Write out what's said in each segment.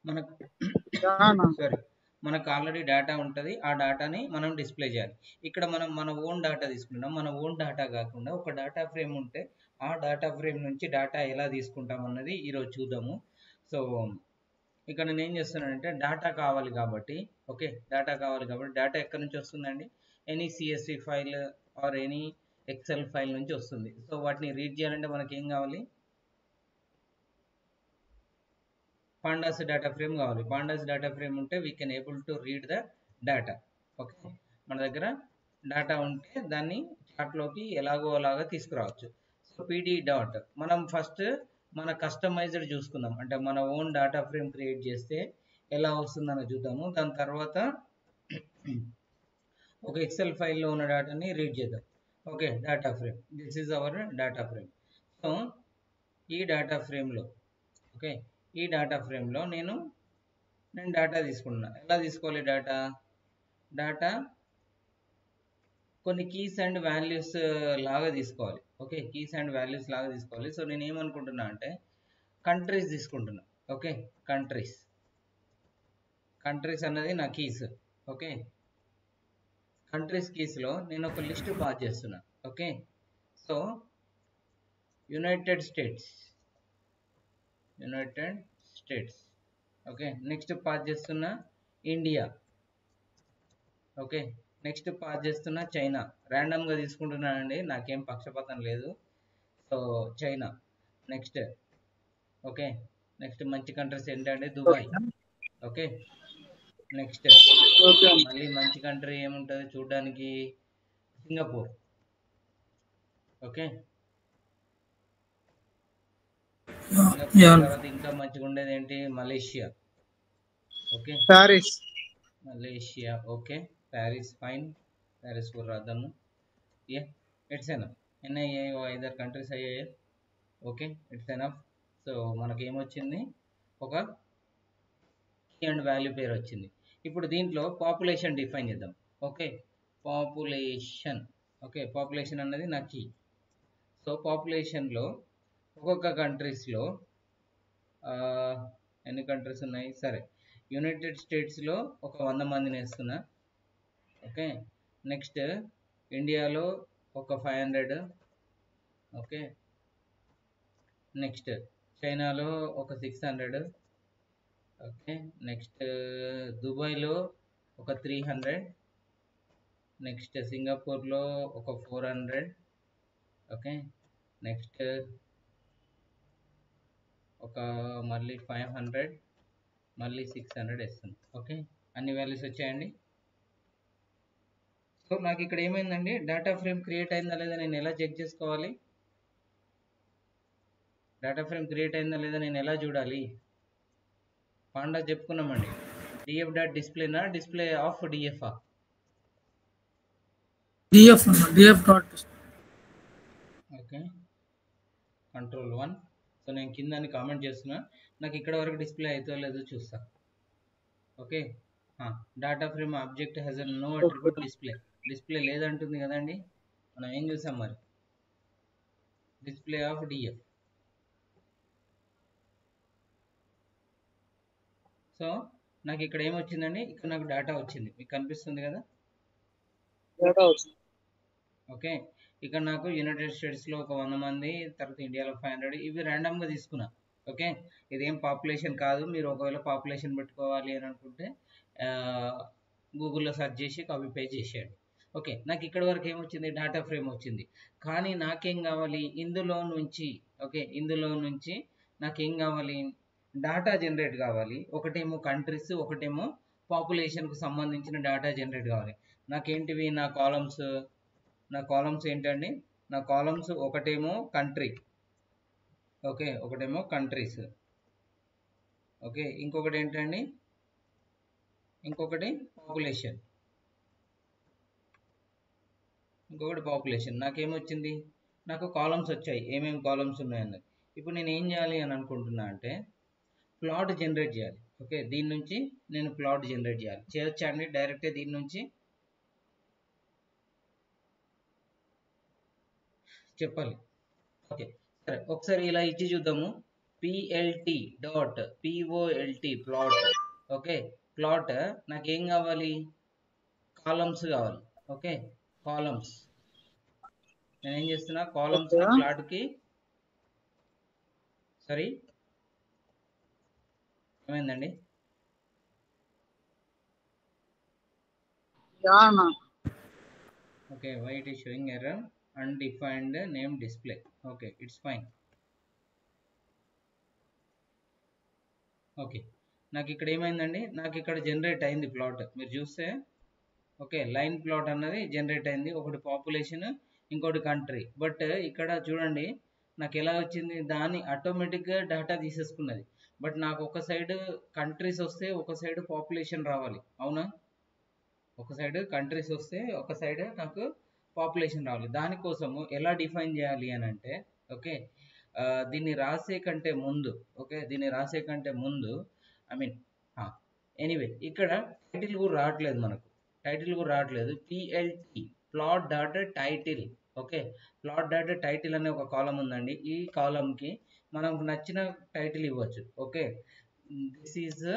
మనకు అవునా? సారీ మనకు ఆల్రెడీ డేటా ఉంటుంది, ఆ డేటాని మనం డిస్ప్లే చేయాలి. ఇక్కడ మనం మన ఓన్ డేటా తీసుకుంటాం. మన ఓన్ డేటా కాకుండా ఒక డేటా ఫ్రేమ్ ఉంటే ఆ డేటా ఫ్రేమ్ నుంచి డేటా ఎలా తీసుకుంటాం అన్నది ఈరోజు చూద్దాము. సో ఇక్కడ నేను ఏం చేస్తున్నానంటే డేటా కావాలి కాబట్టి, ఓకే, డేటా కావాలి కాబట్టి డేటా ఎక్కడి నుంచి వస్తుందండి? Any CSV file or any excel file నుంచి వస్తుంది. సో వాటిని రీడ్ చేయాలంటే మనకి ఏం కావాలి? పాండాస్ డేటా ఫ్రేమ్ కావాలి. పాండాస్ డేటా ఫ్రేమ్ ఉంటే we can able to read the data. Okay, మన దగ్గర డేటా ఉంటే దాన్ని చార్ట్లోకి ఎలాగో అలాగా తీసుకురావచ్చు. సో పీడీ డాట్ మనం ఫస్ట్ మన కస్టమైజ్డ్ చూసుకుందాం, అంటే మన ఓన్ డేటా ఫ్రేమ్ క్రియేట్ చేస్తే ఎలా వస్తుందని చూద్దాము. దాని తర్వాత ఒక ఎక్సెల్ ఫైల్లో ఉన్న డేటాని రీడ్ చేద్దాం. Okay, data frame, this is our data frame. So ఈ డేటా ఫ్రేమ్లో, ఓకే, ఈ డేటా ఫ్రేమ్లో నేను డేటా తీసుకుంటున్నా. ఎలా తీసుకోవాలి డేటా కొన్ని కీస్ అండ్ వాల్యూస్ లాగా తీసుకోవాలి. ఓకే, కీస్ అండ్ వాల్యూస్ లాగా తీసుకోవాలి. సో నేను ఏమనుకుంటున్నా అంటే కంట్రీస్ తీసుకుంటున్నా. ఓకే, కంట్రీస్ అన్నది నా కీస్. ఓకే, కంట్రీస్ కీస్లో నేను ఒక లిస్ట్ పాస్ చేస్తున్నా. Okay, so United states, okay, next pass చేస్తున్నా ఇండియా. ఓకే, నెక్స్ట్ పాస్ చేస్తున్నా చైనా. ర్యాండమ్గా తీసుకుంటున్నానండి, నాకేం పక్షపాతం లేదు. So China next. Okay, next మంచి కంట్రీస్ ఏంటంటే దుబాయ్. Okay, next okay. మళ్ళీ మంచి కంట్రీ ఏముంటుంది చూడడానికి? సింగపూర్. ఓకే, సింగపూర్ తర్వాత ఇంకా మంచిగా ఉండేది ఏంటి? Malaysia. Okay, Paris. Malaysia. Okay, Paris, fine, Paris కూడా రాద్దాము. ఏ ఇట్స్ ఎనఫ్. ఎన్ని అయ్యాయి? 5 కంట్రీస్ అయ్యాయి. Okay, it's enough. సో మనకి ఏమొచ్చింది? ఒక కీ అండ్ వాల్యూ పేరు వచ్చింది. ఇప్పుడు దీంట్లో పాపులేషన్ డిఫైన్ చేద్దాం. Okay, population. ఓకే, పాపులేషన్ అన్నది నా కీ. సో పాపులేషన్లో ఒక్కొక్క కంట్రీస్లో ఎన్ని కంట్రీస్ ఉన్నాయి? సరే, యునైటెడ్ స్టేట్స్లో ఒక 100 మందిని వేస్తున్నా. ఓకే, నెక్స్ట్ ఇండియాలో ఒక 500. ఓకే, నెక్స్ట్ చైనాలో ఒక 600. ఓకే, నెక్స్ట్ దుబాయ్లో ఒక 300. నెక్స్ట్ సింగపూర్లో ఒక 400. ఓకే, నెక్స్ట్ ఒక మళ్ళీ 500, మళ్ళీ 600 వేస్తుంది. ఓకే, అన్ని వాల్యూస్ వచ్చాయండి. సో నాకు ఇక్కడ ఏమైందండి? డేటా ఫ్రేమ్ క్రియేట్ అయిందా లేదా నేను ఎలా చెక్ చేసుకోవాలి? డేటా ఫ్రేమ్ క్రియేట్ అయిందా లేదా నేను ఎలా చూడాలి? పాండా చెప్పుకున్నామండి. డిఎఫ్ డాట్ డిస్ప్లేనా, డిస్ప్లే ఆఫ్ డిఎఫ్ఆ? DF dot. Okay, Ctrl+1. So నేను కింద కామెంట్ చేస్తున్నా, నాకు ఇక్కడ వరకు డిస్ప్లే అవుతుందో లేదో చూస్తా. Okay, data frame object has no attribute display లేదంటుంది కదండి. మనం ఏం చూసాం మరి? Display of DF. సో నాకు ఇక్కడ ఏమొచ్చిందండి? ఇక్కడ నాకు డేటా వచ్చింది, మీకు కనిపిస్తుంది కదా. ఓకే, ఇక్కడ నాకు యునైటెడ్ స్టేట్స్లో ఒక 100 మంది, తర్వాత ఇండియాలో 500. ఇవి ర్యాండమ్గా తీసుకున్నా. ఓకే, ఇదేం పాపులేషన్ కాదు. మీరు ఒకవేళ పాపులేషన్ పెట్టుకోవాలి అని అనుకుంటే గూగుల్లో సెర్చ్ చేసి కాపీ పేస్ట్ చేసేయండి. ఓకే, నాకు ఇక్కడ వరకు ఏమొచ్చింది? డేటా ఫ్రేమ్ వచ్చింది. కానీ నాకేం కావాలి ఇందులో నుంచి? ఓకే, ఇందులో నుంచి నాకేం కావాలి? డేటా జనరేట్ కావాలి. ఒకటేమో కంట్రీస్, ఒకటేమో పాపులేషన్కు సంబంధించిన డేటా జనరేట్ కావాలి. నాకేంటివి నా కాలమ్స్ ఏంటండి? నా కాలమ్స్ ఒకటేమో కంట్రీ. ఓకే, ఒకటేమో కంట్రీస్. ఓకే, ఇంకొకటి ఏంటండి? ఇంకొకటి పాపులేషన్. నాకేమొచ్చింది? నాకు కాలమ్స్ వచ్చాయి, ఏమేమి కాలమ్స్ ఉన్నాయన్నది. ఇప్పుడు నేను ఏం చేయాలి అని అనుకుంటున్నా అంటే ప్లాట్ జనరేట్ చేయాలి. ఓకే, దీని నుంచి నేను ప్లాట్ జనరేట్ చేయాలి. చేయొచ్చా అండి డైరెక్ట్గా దీని నుంచి? చెప్పాలి. ఓకే, సరే, ఒకసారి ఇలా ఇచ్చి చూద్దాము. plt dot polt plot. Okay, plot నాకేం కావాలి, కాలమ్స్ కావాలి. Okay, columns. నేనేం చేస్తున్నా, కాలమ్స్ ని Okay. ప్లాట్ కి, సారీ ఏమైందండి, Yeah, na. Okay, why it is showing error, undefined name display. Okay, it's fine. Okay, నాకు ఇక్కడ ఏమైందండి, నాకు ఇక్కడ జనరేట్ అయింది ప్లాట్, మీరు చూస్తే. ఓకే, లైన్ ప్లాట్ అన్నది జనరేట్ అయింది, ఒకటి పాపులేషన్, ఇంకోటి కంట్రీ. బట్ ఇక్కడ చూడండి నాకు ఎలా వచ్చింది, దాని ఆటోమేటిక్గా డేటా తీసేసుకున్నది. బట్ నాకు ఒక సైడ్ కంట్రీస్ వస్తే ఒక సైడ్ పాపులేషన్ రావాలి, అవునా? ఒక సైడ్ కంట్రీస్ వస్తే ఒక సైడ్ నాకు పాపులేషన్ రావాలి. దానికోసము ఎలా డిఫైన్ చేయాలి అని అంటే, ఓకే, దీన్ని రాసే కంటే ముందు, ఓకే, దీన్ని రాసే కంటే ముందు, ఐ మీన్ ఎనీవే ఇక్కడ టైటిల్ కూడా రావట్లేదు, మనకు టైటిల్ కూడా రావట్లేదు. PLT plot dot title. Okay, plot dot title అనే ఒక కాలం ఉందండి. ఈ కాలంకి మనకు నచ్చిన టైటిల్ ఇవ్వచ్చు. Okay, this is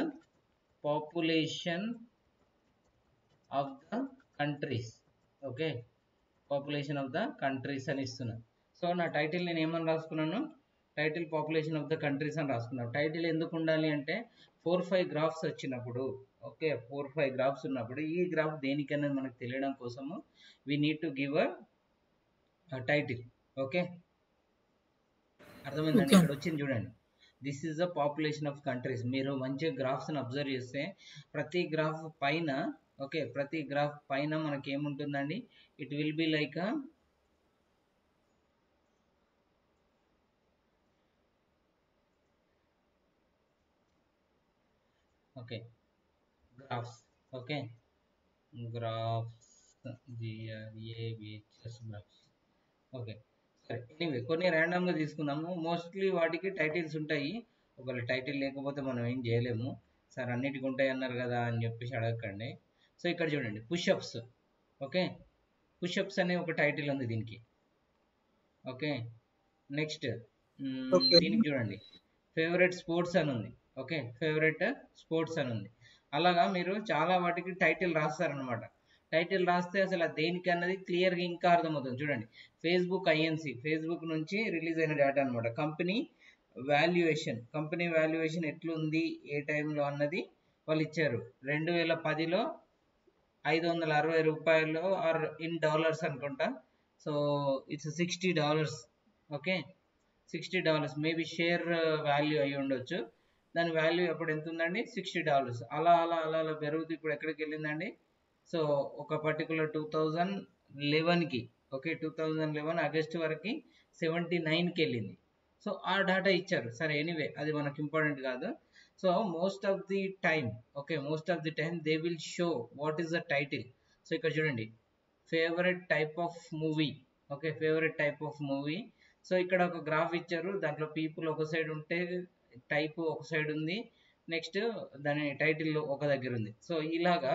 population of the countries. Okay, population of the countries అని ఇస్తున్నా. సో నా టైటిల్ నేను ఏమని రాసుకున్నాను, title population of the countries అని రాసుకున్నాను. టైటిల్ ఎందుకు ఉండాలి అంటే 4-5 గ్రాఫ్స్ వచ్చినప్పుడు, ఓకే, 4-5 గ్రాఫ్స్ ఉన్నప్పుడు ఈ గ్రాఫ్ దేనికనేది మనకు తెలియడం కోసము we need to give a title. Okay, అర్థమైందండి? ఇక్కడ వచ్చింది చూడండి, this is the population of countries. మీరు మంచిగా గ్రాఫ్స్ని అబ్జర్వ్ చేస్తే ప్రతి గ్రాఫ్ పైన, ఓకే, ప్రతి గ్రాఫ్ పైన మనకి ఏముంటుందండి, it will be like okay graphs. Okay, graphs, GRAVHS graphs. Okay, సరే, ఎనీవే కొన్ని ర్యాండమ్గా తీసుకున్నాము. మోస్ట్లీ వాటికి టైటిల్స్ ఉంటాయి. ఒకవేళ టైటిల్ లేకపోతే మనం ఏం చేయలేము. సార్ అన్నిటికి ఉంటాయి అన్నారు కదా అని చెప్పేసి అడగకండి. సో ఇక్కడ చూడండి, పుషప్స్. ఓకే, పుషప్స్ అనే ఒక టైటిల్ ఉంది దీనికి. Okay, next Okay. దీనికి చూడండి, ఫేవరెట్ స్పోర్ట్స్ అని ఉంది. ఓకే, ఫేవరెట్ స్పోర్ట్స్ అని ఉంది. అలాగా మీరు చాలా వాటికి టైటిల్ రాస్తారనమాట. టైటిల్ రాస్తే అసలు అది దేనికి అన్నది క్లియర్గా ఇంకా అర్థమవుతుంది. చూడండి, ఫేస్బుక్ ఐఎన్సి, ఫేస్బుక్ నుంచి రిలీజ్ అయిన డేటా అనమాట. కంపెనీ వాల్యుయేషన్ ఎట్లుంది ఏ టైంలో అన్నది వాళ్ళు ఇచ్చారు. 2010లో 560 రూపాయలు, ఆర్ ఇన్ డాలర్స్ అనుకుంటా. So it's $60. Okay, $60 maybe share value అయి ఉండొచ్చు. దాని వాల్యూ ఎప్పుడు ఎంత ఉందండి, $60. అలా అలా అలా అలా పెరుగుతూ ఇప్పుడు ఎక్కడికి వెళ్ళిందండి. సో ఒక పర్టికులర్ 2011కి, ఓకే, 2011 ఆగస్ట్ వరకు 79కి వెళ్ళింది. సో ఆ డేటా ఇచ్చారు. సరే, ఎనీవే అది మనకు ఇంపార్టెంట్ కాదు. So most of the time, okay, most of the time they will show what is the title. So ఇక్కడ చూడండి, favourite type of movie. Okay, favourite type of movie. So ఇక్కడ ఒక graph ఇచ్చారు, దాంట్లో people ఒక side ఉంటే type ఒక side ఉంది, నెక్స్ట్ దాని టైటిల్ ఒక దగ్గర ఉంది. సో ఇలాగా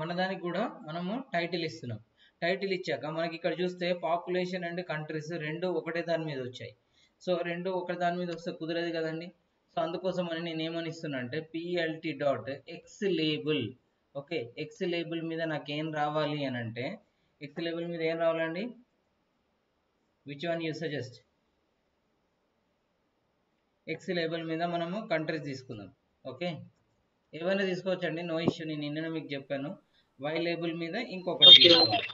మన దానికి కూడా మనము టైటిల్ ఇస్తున్నాం. టైటిల్ ఇచ్చాక మనకి ఇక్కడ చూస్తే పాపులేషన్ అండ్ కంట్రీస్ రెండు ఒకటే దాని మీద వచ్చాయి. సో రెండు ఒక దాని మీద వస్తే కుదరదు కదండి. సో అందుకోసం అని నేను ఏమని ఇస్తున్నా అంటే PLT dot X label. Okay, X label మీద నాకేం రావాలి అని అంటే, ఎక్స్ లేబుల్ మీద ఏం రావాలండి, which one you suggest? X label మీద మనము కంట్రీస్ తీసుకుందాం. ఓకే, ఏమైనా తీసుకోవచ్చండి, నో ఇష్యూ. నేను నిన్న మీకు చెప్పాను, వై లేబుల్ మీద ఇంకొకటి Okay. తీసుకోవాలి.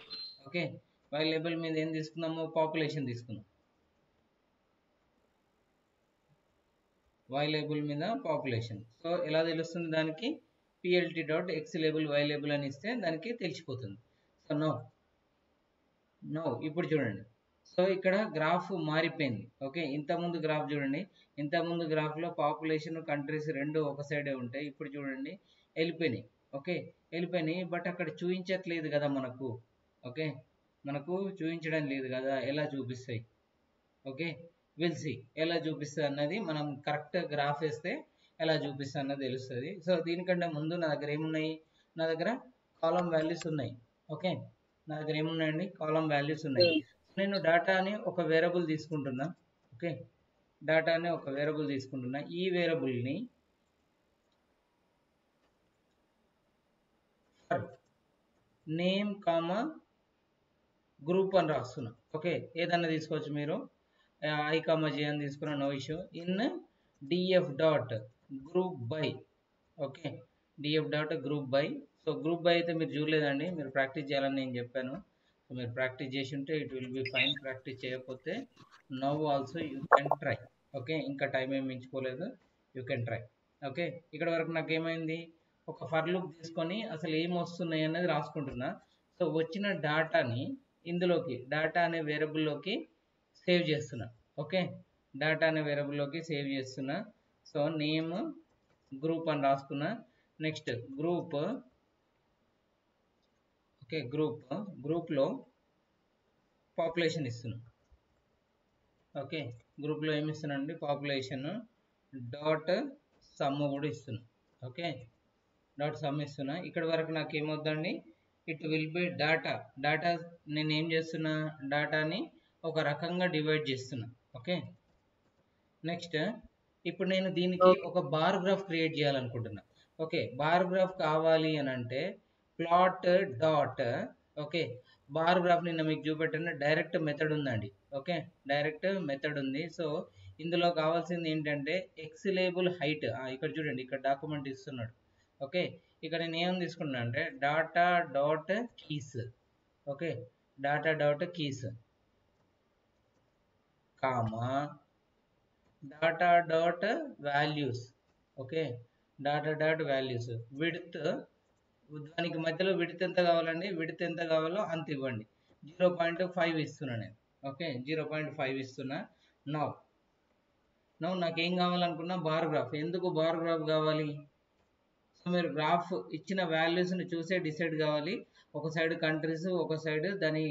ఓకే, వై లేబుల్ మీద ఏం తీసుకుందాము, పాపులేషన్ తీసుకుందాం. వై లేబుల్ మీద పాపులేషన్. సో ఎలా తెలుస్తుంది దానికి, PLT dot X label Y label అని ఇస్తే దానికి తెలిసిపోతుంది. సో నో ఇప్పుడు చూడండి, సో ఇక్కడ గ్రాఫ్ మారిపోయింది. ఓకే, ఇంతకుముందు గ్రాఫ్ చూడండి, ఇంతకుముందు గ్రాఫ్లో పాపులేషన్ కంట్రీస్ రెండు ఒక సైడే ఉంటాయి. ఇప్పుడు చూడండి వెళ్ళిపోయినాయి. ఓకే, వెళ్ళిపోయినాయి, బట్ అక్కడ చూపించట్లేదు కదా మనకు. ఓకే, మనకు చూపించడం లేదు కదా, ఎలా చూపిస్తాయి? ఓకే, విల్ సి ఎలా చూపిస్తుంది అన్నది మనం కరెక్ట్ గ్రాఫ్ వేస్తే ఎలా చూపిస్తుంది అన్నది తెలుస్తుంది. సో దీనికంటే ముందు నా దగ్గర ఏమున్నాయి, నా దగ్గర కాలం వాల్యూస్ ఉన్నాయి. ఓకే, నా దగ్గర ఏమున్నాయండి, కాలం వాల్యూస్ ఉన్నాయి. నేను డేటాని ఒక వేరియబుల్ తీసుకుంటున్నా. ఓకే, డాటాని ఒక వేరియబుల్ తీసుకుంటున్నా. ఈ వేరియబుల్ని నేమ్ కామా గ్రూప్ అని రాస్తున్నా. ఓకే, ఏదన్నా తీసుకోవచ్చు మీరు, ఐ కామా జే అని తీసుకున్న, no issue. In DF dot group by. Okay, DF dot group by. So group by అయితే మీరు చూడలేదండి, మీరు ప్రాక్టీస్ చేయాలని నేను చెప్పాను. సో మీరు ప్రాక్టీస్ చేసి ఉంటే it will be fine. Practice చేయకపోతే now also you can try. Okay, ఇంకా టైం ఏమి మించిపోలేదు, యూ కెన్ ట్రై. ఓకే, ఇక్కడ వరకు నాకు ఏమైంది, ఒక ఫర్ లూప్ తీసుకొని అసలు ఏం వస్తున్నాయి అనేది రాసుకుంటున్నా. సో వచ్చిన డాటాని ఇందులోకి డాటా అనే వేరియబుల్లోకి సేవ్ చేస్తున్నా. ఓకే, డాటా అనే వేరియబుల్లోకి సేవ్ చేస్తున్నా. సో నేమ్ గ్రూప్ అని రాసుకున్నా. Next group. ఓకే, గ్రూప్లో పాపులేషన్ ఇస్తున్నా. ఓకే, గ్రూప్లో ఏమి ఇస్తున్నానండి, పాపులేషన్ డాట్ సమ్ కూడా ఇస్తున్నా. ఓకే, డాట్ సమ్ ఇస్తున్నా. ఇక్కడ వరకు నాకు ఏమవుతుందండి, ఇట్ విల్ బి డాటా నేను ఏం చేస్తున్నా, డాటాని ఒక రకంగా డివైడ్ చేస్తున్నా. ఓకే, నెక్స్ట్ ఇప్పుడు నేను దీనికి ఒక బార్ గ్రాఫ్ క్రియేట్ చేయాలనుకుంటున్నా. ఓకే, బార్ గ్రాఫ్ కావాలి అని అంటే plot dot. Okay, bar graph నిన్న మీకు చూపెట్టిన డైరెక్ట్ మెథడ్ ఉందండి. ఓకే, డైరెక్ట్ మెథడ్ ఉంది. సో ఇందులో కావాల్సింది ఏంటంటే ఎక్స్ లేబుల్ హైట్. ఇక్కడ చూడండి, ఇక్కడ డాక్యుమెంట్ ఇస్తున్నాడు. ఓకే, ఇక్కడ నేను ఏం తీసుకున్నా అంటే data dot keys. Okay, data dot keys comma data dot values. Okay, data dot values. Width, దానికి మధ్యలో విడ్త్ ఎంత కావాలండి, విడ్త్ ఎంత కావాలో అంత ఇవ్వండి. 0.5 ఇస్తున్నా నేను. ఓకే, 0.5 ఇస్తున్నా. నౌ నాకు ఏం కావాలనుకున్నా, బార్ గ్రాఫ్. ఎందుకు బార్ గ్రాఫ్ కావాలి, సో మీరు గ్రాఫ్ ఇచ్చిన వాల్యూస్ని చూసే డిసైడ్ కావాలి. ఒక సైడ్ కంట్రీస్, ఒక సైడ్ దాని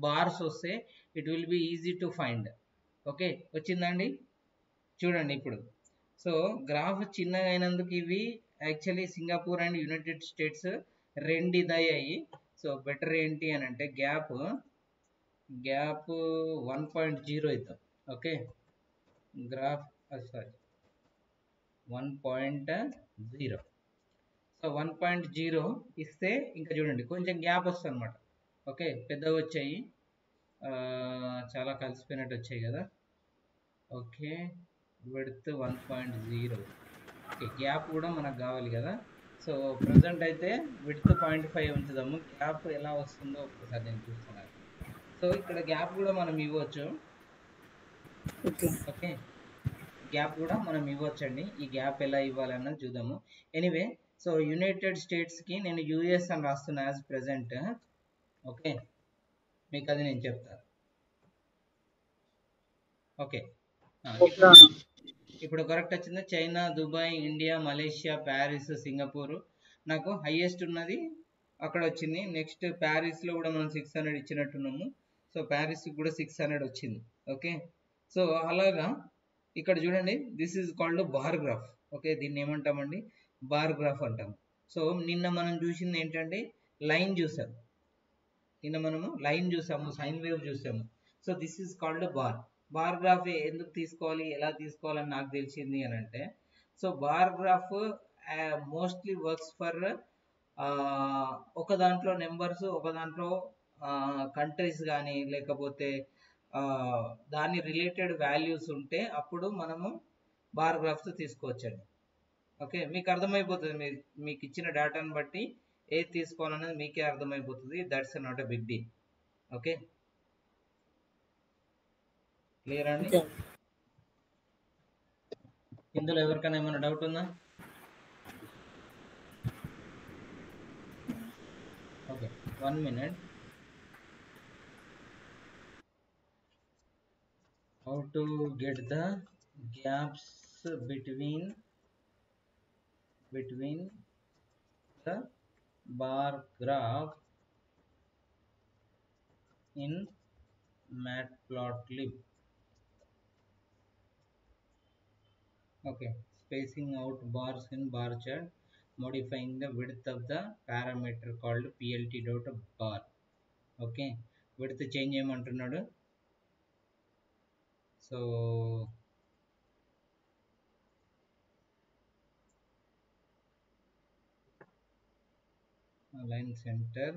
బార్స్ వస్తే it will be easy to find. Okay, వచ్చిందండి, చూడండి ఇప్పుడు. సో గ్రాఫ్ చిన్నగా అయినందుకు ఇవి actually Singapore and United states రెండు ఇదయ్యాయి. సో బెటర్ ఏంటి అని అంటే గ్యాప్ 1.0 ఇద్దాం. Okay, graph sorry 1.0. సో 1.0 ఇస్తే ఇంకా చూడండి కొంచెం గ్యాప్ వస్తుంది అనమాట. ఓకే, పెద్దగా వచ్చాయి, చాలా కలిసిపోయినట్టు వచ్చాయి కదా. Okay, width 1.0. ఓకే, గ్యాప్ కూడా మనకు కావాలి కదా. సో ప్రజెంట్ అయితే విడ్త్ 0.5 ఉంచుదాము. గ్యాప్ ఎలా వస్తుందో ఒకసారి నేను చూస్తున్నాను. సో ఇక్కడ గ్యాప్ కూడా మనం ఇవ్వచ్చు. ఓకే, గ్యాప్ కూడా మనం ఇవ్వచ్చండి. ఈ గ్యాప్ ఎలా ఇవ్వాలన్నది చూద్దాము. ఎనీవే, సో యునైటెడ్ స్టేట్స్కి నేను యూఎస్ అని రాస్తున్నా యాజ్ ప్రెజెంట్. ఓకే, మీకు అది నేను చెప్తాను. ఓకే, ఇప్పుడు కరెక్ట్ వచ్చింది. China, Dubai, India, Malaysia, Paris, Singapore నాకు హైయెస్ట్ ఉన్నది అక్కడ వచ్చింది. నెక్స్ట్ ప్యారిస్లో కూడా మనం 600 ఇచ్చినట్టున్నాము. సో ప్యారిస్కి కూడా 600 వచ్చింది. ఓకే, సో అలాగా ఇక్కడ చూడండి, this is called bar graph. Okay, దీన్ని ఏమంటామండి, బార్ గ్రాఫ్ అంటాము. సో నిన్న మనం చూసింది ఏంటంటే లైన్ చూసాము, నిన్న మనము లైన్ చూసాము, సైన్ వేవ్ చూసాము. So this is called bar graph. ఎందుకు తీసుకోవాలి, ఎలా తీసుకోవాలని నాకు తెలిసింది అని అంటే, so bar graph mostly works for ఒక దాంట్లో నెంబర్స్, ఒక దాంట్లో కంట్రీస్ కానీ లేకపోతే దాని రిలేటెడ్ వాల్యూస్ ఉంటే అప్పుడు మనము బార్ గ్రాఫ్స్ తీసుకోవచ్చండి. ఓకే, మీకు అర్థమైపోతుంది, మీకు ఇచ్చిన డేటాను బట్టి ఏది తీసుకోవాలనేది మీకే అర్థమైపోతుంది. That's not a big deal. Okay, clear అండి? ఇందులో ఎవరికైనా ఏమైనా డౌట్ ఉందా? Okay, 1 minute. How to get the gaps between the bar graph in matplotlib. Okay, spacing out bars in bar chart, modifying the width of the parameter called plt.bar. Okay, width change చేయమంటున్నాడు. So align center,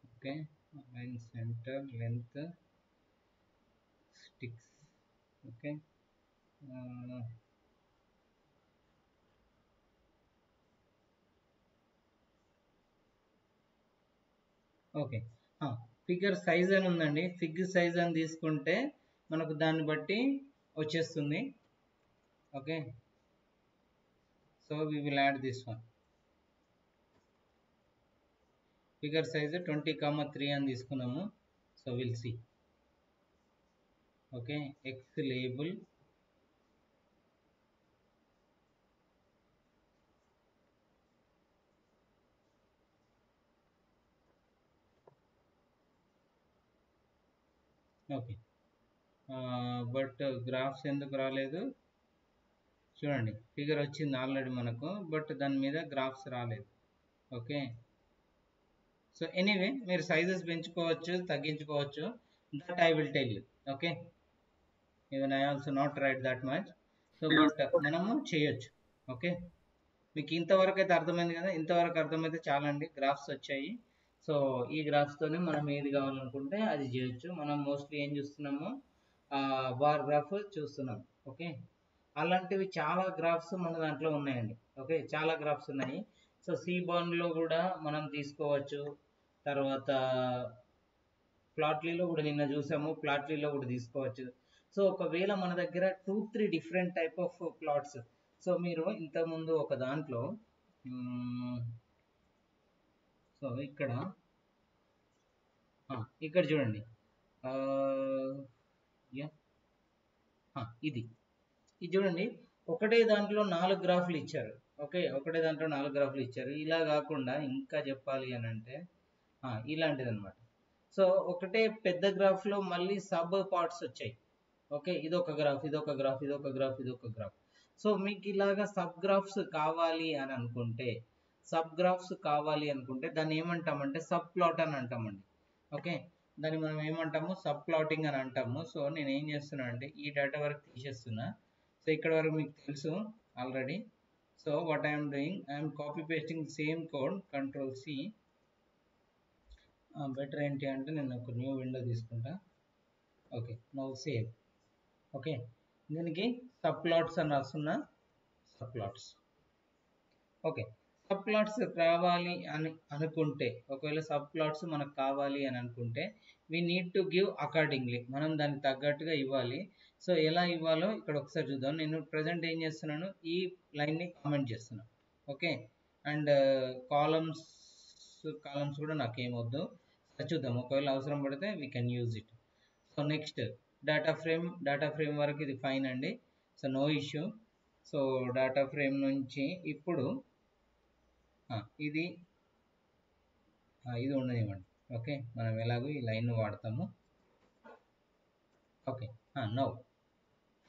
okay, align center, length, sticks, okay, okay. Figure size అని ఉందండి. Figure size అని తీసుకుంటే మనకు దాన్ని బట్టి వచ్చేస్తుంది. Okay, so we will add this one. Figure size 20,3 అని తీసుకున్నాము. So will see. Okay, X label, okay, but graphs ఎందుకు రాలేదు చూడండి. ఫిగర్ వచ్చింది ఆల్రెడీ మనకు, బట్ దాని మీద గ్రాఫ్స్ రాలేదు. ఓకే, సో ఎనీవే మీరు సైజెస్ పెంచుకోవచ్చు, తగ్గించుకోవచ్చు. That I will tell you. Okay, even I also not right that much. So but మనము చేయొచ్చు. ఓకే, మీకు ఇంతవరకు అయితే అర్థమైంది కదా. ఇంతవరకు అర్థమైతే చాలండి. గ్రాఫ్స్ వచ్చాయి. సో ఈ గ్రాఫ్స్తోనే మనం ఏది కావాలనుకుంటే అది చేయొచ్చు. మనం మోస్ట్లీ ఏం చూస్తున్నాము, బార్ గ్రాఫ్ చూస్తున్నాం. ఓకే, అలాంటివి చాలా గ్రాఫ్స్ మన దాంట్లో ఉన్నాయండి. ఓకే, చాలా గ్రాఫ్స్ ఉన్నాయి. సో లో కూడా మనం తీసుకోవచ్చు. తర్వాత ప్లాట్లీలో కూడా నిన్న చూసాము, ప్లాట్లీలో కూడా తీసుకోవచ్చు. సో ఒకవేళ మన దగ్గర 2-3 different type of plots. So మీరు ఇంతకుముందు ఒక దాంట్లో సో ఇక్కడ చూడండి, ఇది చూడండి. ఒకటే దాంట్లో 4 గ్రాఫ్లు ఇచ్చారు. ఓకే, ఒకటే దాంట్లో 4 గ్రాఫ్లు ఇచ్చారు. ఇలా కాకుండా ఇంకా చెప్పాలి అని అంటే ఇలాంటిది అనమాట. సో ఒకటే పెద్ద గ్రాఫ్లో మళ్ళీ సబ్ పార్ట్స్ వచ్చాయి. ఓకే, ఇదొక గ్రాఫ్, ఇదొక గ్రాఫ్, ఇదొక గ్రాఫ్, ఇదొక గ్రాఫ్. సో మీకు ఇలాగా సబ్ గ్రాఫ్స్ కావాలి అని అనుకుంటే దాన్ని ఏమంటామంటే సబ్ ప్లాట్ అని అంటామండి. ఓకే, దాన్ని మనం ఏమంటాము, సబ్ ప్లాటింగ్ అని అంటాము. సో నేను ఏం చేస్తున్నా అంటే ఈ డేటా వరకు తీసేస్తున్నా. సో ఇక్కడ వరకు మీకు తెలుసు already. So what I'm doing, I'm copy pasting same code, Ctrl+C. Better ఏంటి అంటే నేను ఒక న్యూ విండో తీసుకుంటా. Okay, now save. ఓకే, దీనికి సబ్ ప్లాట్స్ అని రాస్తున్నా, sub plots. Okay, sub plots కావాలి అని అనుకుంటే, ఒకవేళ సబ్ ప్లాట్స్ మనకు కావాలి అని అనుకుంటే we need to give accordingly. మనం దానికి తగ్గట్టుగా ఇవ్వాలి. సో ఎలా ఇవ్వాలో ఇక్కడ ఒకసారి చూద్దాం. నేను ప్రజెంట్ ఏం చేస్తున్నాను, ఈ లైన్ని కామెంట్ చేస్తున్నాను. ఓకే, అండ్ కాలమ్స్ కూడా నాకేమొద్దు. చూద్దాం, ఒకవేళ అవసరం పడితే we can use it. So next data frame వరకు ఇది ఫైన్ అండి. So no issue. So data frame నుంచి ఇప్పుడు ఇది ఉండనివ్వండి. ఓకే, మనం ఎలాగో ఈ లైన్ వాడతాము. Okay, no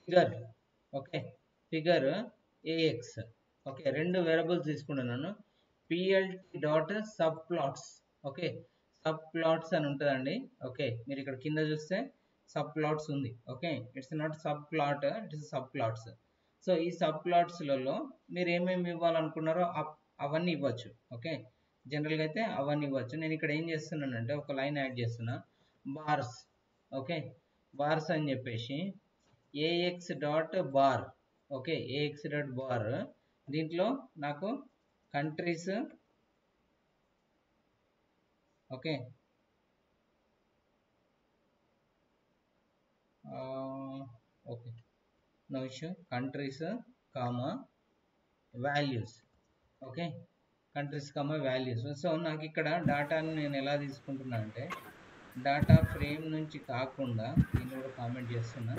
figure. Okay, figure AX. Okay, 2 variables తీసుకుంటున్నాను. plt.subplots. ఓకే, సబ్ ప్లాట్స్ అని ఉంటుందండి. ఓకే, మీరు ఇక్కడ కింద చూస్తే సబ్ ప్లాట్స్ ఉంది. Okay, it's not sub plot, it is sub plots. So ఈ సబ్ ప్లాట్స్లలో మీరు ఏమేమి ఇవ్వాలనుకున్నారో అవన్నీ ఇవ్వచ్చు. ఓకే, జనరల్గా అయితే అవన్నీ ఇవ్వచ్చు. నేను ఇక్కడ ఏం చేస్తున్నానంటే ఒక లైన్ యాడ్ చేస్తున్నా, బార్స్. ఓకే, బార్స్ అని చెప్పేసి ax.bar. Okay, ax.bar. దీంట్లో నాకు countries, okay, okay, no issue, countries comma values. Okay, countries comma values. So నాకు ఇక్కడ డేటాను నేను ఎలా తీసుకుంటున్నా అంటే డేటా ఫ్రేమ్ నుంచి కాకుండా దీన్ని కూడా కామెంట్ చేస్తున్నా.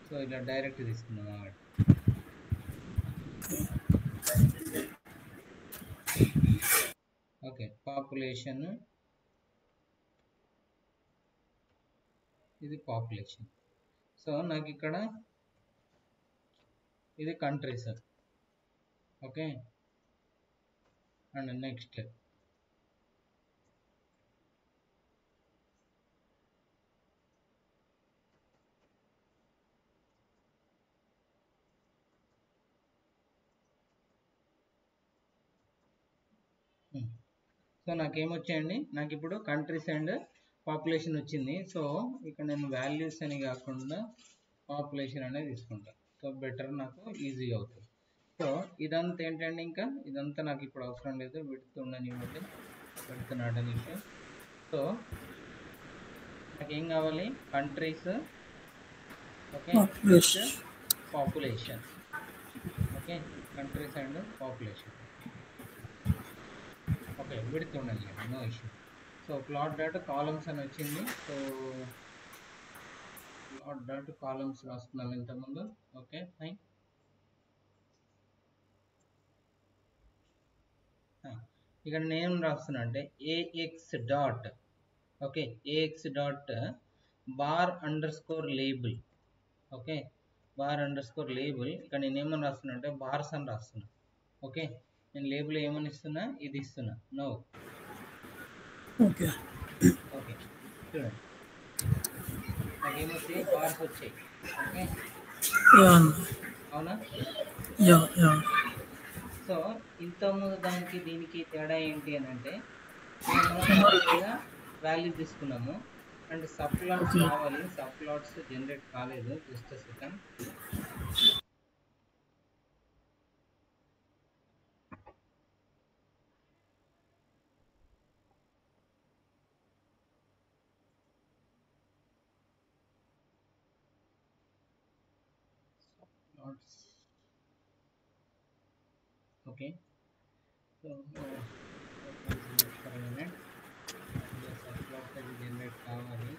సో ఇలా డైరెక్ట్ తీసుకున్నాం అన్నమాట. ఓకే, పాపులేషన్, ఇది పాపులేషన్. సో నాకు ఇక్కడ ఇది countries. Okay, and next so నాకేమొచ్చాయండి, నాకు ఇప్పుడు కంట్రీస్ అండ్ పాపులేషన్ వచ్చింది. సో ఇక్కడ నేను వాల్యూస్ అని కాకుండా పాపులేషన్ అనేది తీసుకుంటాను. సో బెటర్, నాకు ఈజీగా అవుతుంది. సో ఇదంతా ఏంటండి, ఇంకా ఇదంతా నాకు ఇప్పుడు అవసరం లేదు, పెడుతుండనివ్వండి, పెడుతున్నాడని విషయం. సో నాకు ఏం కావాలి, countries, okay, population, okay, countries and population, okay, పెడుతుండండి, no issue. So plot dot columns అని వచ్చింది. సో ప్లాట్ డాట్ కాలమ్స్ రాస్తున్నాం ఇంతకుముందు. Okay fine. ఇక్కడ నేను రాస్తున్నా అంటే ax dot, okay, ax dot bar underscore label, okay, bar underscore label. ఇక్కడ నేను ఏమని రాస్తున్నా అంటే బార్స్ అని రాస్తున్నా. ఓకే, నేను లేబుల్ ఏమని ఇస్తున్నా, ఇది ఇస్తున్నా. నో, ఓకే ఓకే, చూడండి నాకేమొచ్చాయి, బార్స్ వచ్చాయి. ఓకే, అవునా? సో ఇంతకుముందు దానికి దీనికి తేడా ఏంటి అని అంటే, వాల్యూ తీసుకున్నాము అండ్ సబ్ ప్లాట్స్ కావాలి, సబ్ ప్లాట్స్ జనరేట్ కాలేదు. Just second. ఓకే, సో సబ్ప్లాట్స్ అది జనరేట్ కావాలి.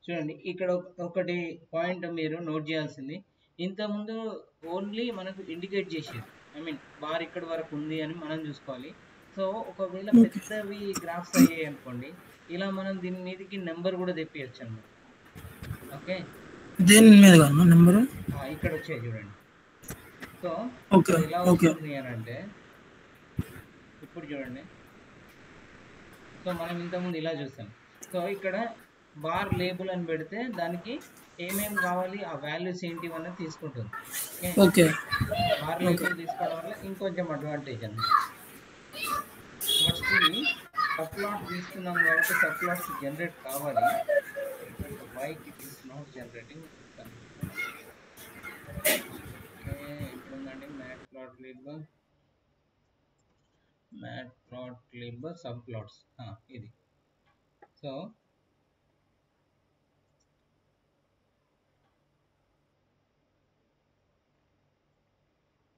చూడండి ఇక్కడ ఒకటి పాయింట్ మీరు నోట్ చేయాల్సింది, ఇంతకుముందు ఓన్లీ మనకు ఇండికేట్ చేసేది, ఐ మీన్ బార్ ఇక్కడ వరకు ఉంది అని మనం చూసుకోవాలి. సో ఒకవేళ పెద్దవి గ్రాఫ్స్ అయ్యాయి అనుకోండి, ఇలా మనం దీని మీదకి నెంబర్ కూడా తెప్పియచ్చు అన్నమాట. ఓకే, దేని మీద నెంబర్ ఇక్కడ వచ్చాయి చూడండి. సో ఎలా వస్తుంది అని అంటే, ఇప్పుడు చూడండి, సో మనం ఇంతకుముందు ఇలా చూసాం. సో ఇక్కడ బార్ లేబుల్ అని పెడితే దానికి ఏమేమి కావాలి, ఆ వాల్యూస్ ఏంటి అన్నది తీసుకుంటుంది. ఓకే, బార్ లేబుల్ తీసుకోవడం వల్ల ఇంకొంచెం అడ్వాంటేజ్ అన్నమాట. ఫస్ట్లీ సబ్ ప్లాట్ తీసుకున్నాం కాబట్టి సబ్ ప్లాట్స్ జనరేట్ కావాలి. Why it is not generating. Okay, ఎప్పుడుందండి matplotlib sub plots, ఇది. సో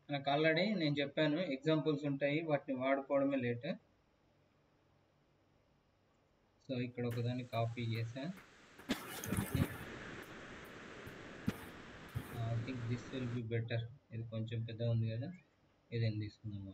నాకు ఆల్రెడీ నేను చెప్పాను ఎగ్జాంపుల్స్ ఉంటాయి, వాటిని వాడుకోవడమే లేట్. సో ఇక్కడ ఒకదాన్ని కాపీ చేసా. I think this will be better. ఇది కొంచెం పెద్ద ఉంది కదా, ఇదేం తీసుకుందాము.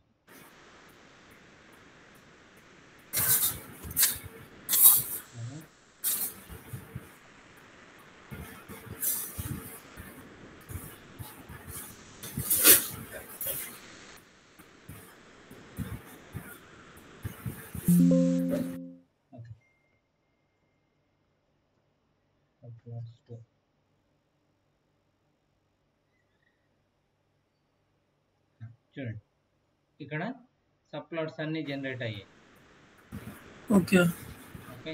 చూడండి ఇక్కడ సబ్ ప్లాట్స్ అన్ని జనరేట్ అయ్యాయి. ఓకే, ఓకే,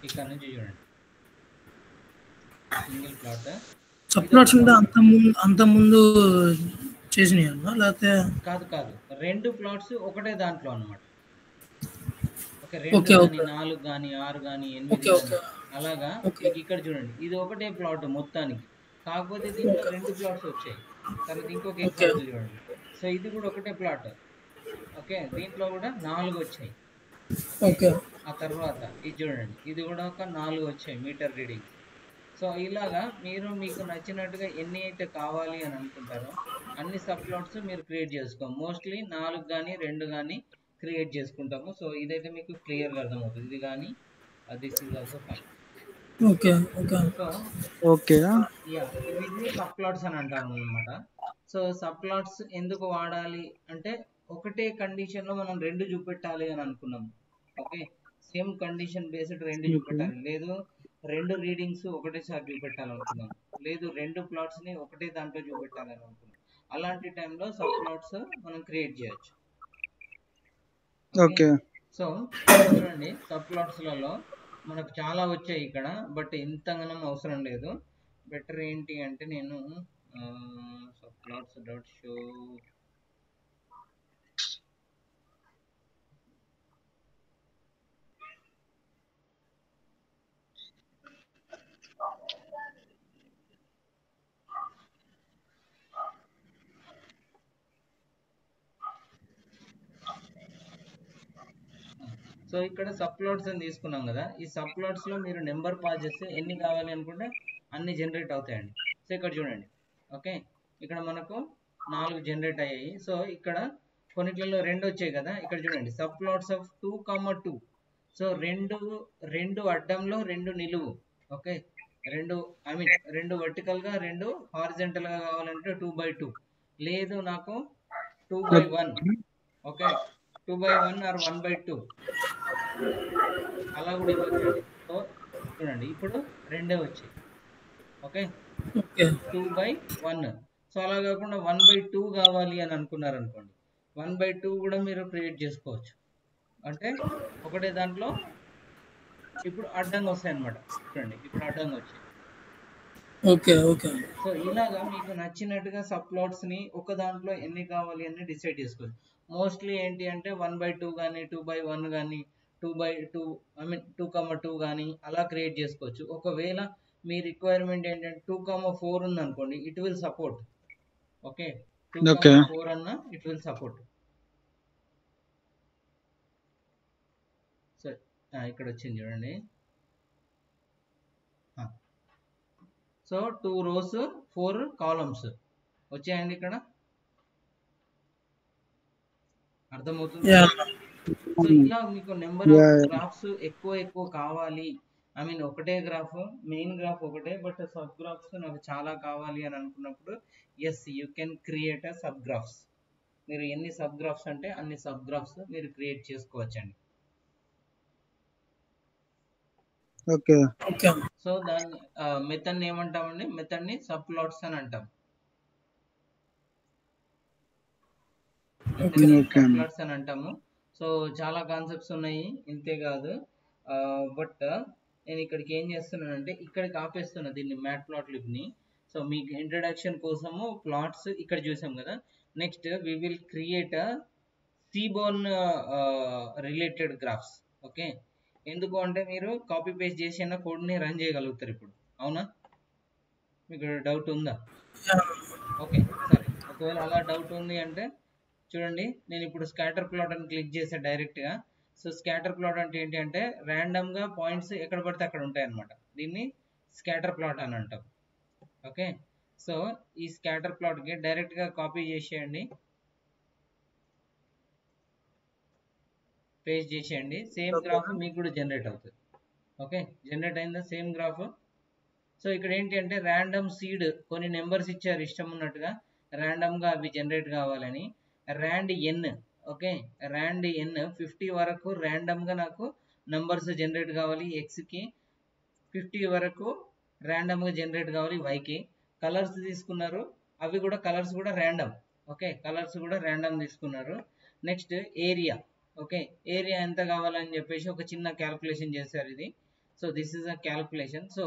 ఇక్కడ నుంచి చూడండి సింగిల్ ప్లాట్. సబ్ ప్లాట్స్ అంటే అంత ముందు చేసినాయన్నా లేకపోతే? కాదు, రెండు ప్లాట్స్ ఒకటే దాంట్లో అన్నమాట. ఓకే, 2 కానీ 4 కానీ 6 కానీ 8 కానీ అలాగా. ఇక్కడ చూడండి, ఇది ఒకటే ప్లాట్ మొత్తానికి, కాకపోతే దీంట్లో 2 ప్లాట్స్ వచ్చాయి. తర్వాత ఇంకొక ఎగ్జాంపుల్ చూడండి. సో ఇది కూడా ఒకటే ప్లాట్. ఓకే, దీంట్లో కూడా 4 వచ్చాయి. ఓకే, ఆ తర్వాత ఇది చూడండి, ఇది కూడా ఒక 4 వచ్చాయి మీటర్ రీడింగ్. సో ఇలాగా మీకు నచ్చినట్టుగా ఎన్ని అయితే కావాలి అని అనుకుంటారో అన్ని సబ్ ప్లాట్స్ మీరు క్రియేట్ చేసుకోండి. మోస్ట్లీ 4 కానీ 2 కానీ క్రియేట్ చేసుకుంటాము. సో ఇదైతే మీకు క్లియర్గా అర్థమవుతుంది. ఇది కానీ this is also fine. Okay. Okay. So okay. Yeah వీటిని సబ్ ప్లాట్స్ అని అంటాం అనమాట. సో సబ్ ప్లాట్స్ ఎందుకు వాడాలి అంటే ఒకటే కండిషన్ లో మనం రెండు చూపెట్టాలి అని అనుకున్నాం. ఓకే, సేమ్ కండిషన్ బేస్డ్ రెండు ఓకే. చూపెట్టాలి, లేదు రెండు రీడింగ్స్ ఒకటేసారి చూపెట్టాలనుకున్నాం, లేదు రెండు ప్లాట్స్ ని ఒకటే దాంట్లో చూపెట్టాలని అనుకున్నాం. అలాంటి టైంలో సబ్ ప్లాట్స్ మనం క్రియేట్ చేయొచ్చు. Okay, okay. సో చూడండి సబ్ ప్లాట్స్లలో మనకు చాలా వచ్చాయి ఇక్కడ, బట్ ఇంతగానం అవసరం లేదు. బెటర్ ఏంటి అంటే నేను sub plots dot show so ఇక్కడ సబ్ ప్లాట్స్ అని తీసుకున్నాం కదా, ఈ సబ్ ప్లాట్స్ లో మీరు నెంబర్ పాస్ చేస్తే ఎన్ని కావాలి అనుకుంటే అన్ని జనరేట్ అవుతాయండి. సో ఇక్కడ చూడండి, ఓకే, ఇక్కడ మనకు 4 జనరేట్ అయ్యాయి. సో ఇక్కడ కొన్నిట్లలో 2 వచ్చాయి కదా, ఇక్కడ చూడండి సబ్ ప్లాట్స్ ఆఫ్ 2,2. సో రెండు అడ్డంలో 2 నిలువు. ఓకే, రెండు వర్టికల్ గా 2 హారిజంటల్ గా కావాలంటే 2/2, లేదు నాకు 2/1. ఓకే, 2/1 ఆర్ 1/2 అలా కూడా ఇవ్వచ్చండి. సో చూడండి ఇప్పుడు రెండే వచ్చాయి. Okay, okay. 2/1. సో అలా కాకుండా 1/2 కావాలి అని అనుకున్నారు అనుకోండి, 1/2 కూడా మీరు క్రియేట్ చేసుకోవచ్చు. అంటే ఒకటే దాంట్లో ఇప్పుడు అడ్డంగా వస్తాయి అనమాట. చూడండి ఇప్పుడు అడ్డంగా వచ్చాయి. ఓకే. ఓకే. సో ఇలాగా మీకు నచ్చినట్టుగా సబ్ ప్లాట్స్ ని ఒక దాంట్లో ఎన్ని కావాలి అని డిసైడ్ చేసుకోవచ్చు. మోస్ట్లీ ఏంటి అంటే 1/2 కానీ 2/1 కానీ 2/2 2,2 కానీ అలా క్రియేట్ చేసుకోవచ్చు. ఒకవేళ మీ రిక్వైర్మెంట్ ఏంటంటే 2,4 ఉంది అనుకోండి, ఇట్ విల్ సపోర్ట్. ఓకే, 2,4 అన్న ఇట్ విల్ సపోర్ట్. సో ఇక్కడ వచ్చింది చూడండి. సో 2 rows 4 columns వచ్చాయండి ఇక్కడ, అర్థమవుతుంది. సో ఇలా మీకు నెంబర్ ఆఫ్ గ్రాఫ్స్ ఎక్కువ కావాలి, ఒకటే గ్రాఫ్, మెయిన్ గ్రాఫ్ ఒకటే, బట్ సబ్ గ్రాఫ్స్ నాకు చాలా కావాలి అని అనుకున్నప్పుడు yes you can create a sub graphs. మీరు ఎన్ని సబ్ గ్రాఫ్స్ అంటే అన్ని సబ్ గ్రాఫ్స్ మీరు క్రియేట్ చేసుకోవచ్చండి. ఓకే. ఓకే. సో దాన్ని మెథడ్ ని ఏమంటామండి, మెథడ్ ని సబ్ ప్లాట్స్ అని అంటాం. సబ్ ప్లాట్స్ అని అంటాము. సో చాలా కాన్సెప్ట్స్ ఉన్నాయి, ఇంతే కాదు. బట్ నేను ఇక్కడికి ఏం చేస్తున్నానంటే ఇక్కడికి ఆపేస్తున్నా దీన్ని మ్యాట్ ప్లాట్ లిబ్ ని. సో మీకు ఇంట్రడక్షన్ కోసము ప్లాట్స్ ఇక్కడ చూసాం కదా. Next we will create seaborn related graphs. Okay, ఎందుకు అంటే మీరు కాపీ పేస్ట్ చేసిన కోడ్ ని రన్ చేయగలుగుతారు ఇప్పుడు. అవునా, మీకు డౌట్ ఉందా? ఓకే సరే, ఒకవేళ అలా డౌట్ ఉంది అంటే చూడండి, నేను ఇప్పుడు స్కాటర్ ప్లాట్ అని క్లిక్ చేసా డైరెక్ట్ గా. సో స్కాటర్ ప్లాట్ అంటే ఏంటి అంటే ర్యాండమ్ గా పాయింట్స్ ఎక్కడ పడితే అక్కడ ఉంటాయి అనమాట. దీన్ని స్కాటర్ ప్లాట్ అని అంటాం. ఓకే, సో ఈ స్కాటర్ ప్లాట్ కి డైరెక్ట్ గా కాపీ చేసేయండి, పేస్ట్ చేసేయండి. సేమ్ గ్రాఫ్ మీకు కూడా జనరేట్ అవుతుంది. ఓకే, జనరేట్ అయిందా సేమ్ గ్రాఫ్. సో ఇక్కడ ఏంటి అంటే ర్యాండమ్ సీడ్, కొన్ని నెంబర్స్ ఇచ్చారు ఇష్టం ఉన్నట్టుగా, ర్యాండమ్ గా అవి జనరేట్ కావాలని. ర్యాండ్ ఎన్, ఓకే, ర్యాండ్ ఎన్ 50 వరకు ర్యాండమ్ గా నాకు నంబర్స్ జనరేట్ కావాలి. ఎక్స్ కి 50 వరకు ర్యాండమ్ గా జనరేట్ కావాలి. వైకి కలర్స్ తీసుకున్నారు, అవి కూడా కలర్స్ కూడా ర్యాండమ్. ఓకే, కలర్స్ కూడా ర్యాండమ్ తీసుకున్నారు. నెక్స్ట్ ఏరియా, ఓకే, ఏరియా ఎంత కావాలని చెప్పేసి ఒక చిన్న క్యాల్కులేషన్ చేశారు ఇది. So this is a calculation. So